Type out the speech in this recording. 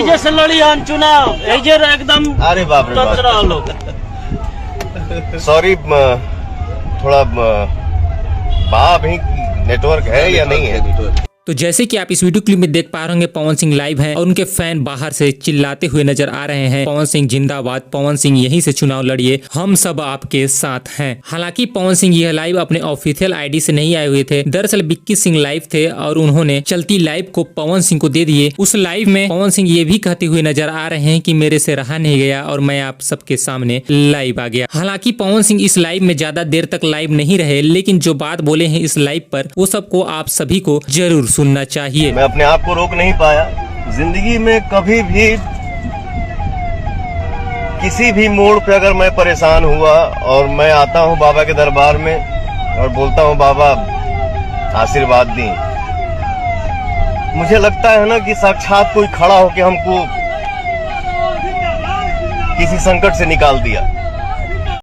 जैसे लड़ी चुनाव एकदम। अरे बाप रे, सॉरी थोड़ा बाप ही नेटवर्क है या नहीं है। तो जैसे कि आप इस वीडियो क्लिप में देख पा रहे होंगे, पवन सिंह लाइव हैं और उनके फैन बाहर से चिल्लाते हुए नजर आ रहे हैं, पवन सिंह जिंदाबाद, पवन सिंह यहीं से चुनाव लड़िए, हम सब आपके साथ हैं। हालांकि पवन सिंह यह लाइव अपने ऑफिशियल आईडी से नहीं आए हुए थे। दरअसल विक्की सिंह लाइव थे और उन्होंने चलती लाइव को पवन सिंह को दे दिए। उस लाइव में पवन सिंह ये भी कहते हुए नजर आ रहे हैं कि मेरे से रहा नहीं गया और मैं आप सबके सामने लाइव आ गया। हालांकि पवन सिंह इस लाइव में ज्यादा देर तक लाइव नहीं रहे, लेकिन जो बात बोले हैं इस लाइव पर वो सबको आप सभी को जरूर सुनना चाहिए। मैं अपने आप को रोक नहीं पाया। जिंदगी में कभी भी किसी भी मोड़ पे अगर मैं परेशान हुआ और मैं आता हूँ बाबा के दरबार में और बोलता हूँ बाबा आशीर्वाद दी, मुझे लगता है ना कि साक्षात कोई खड़ा होकर हमको किसी संकट से निकाल दिया।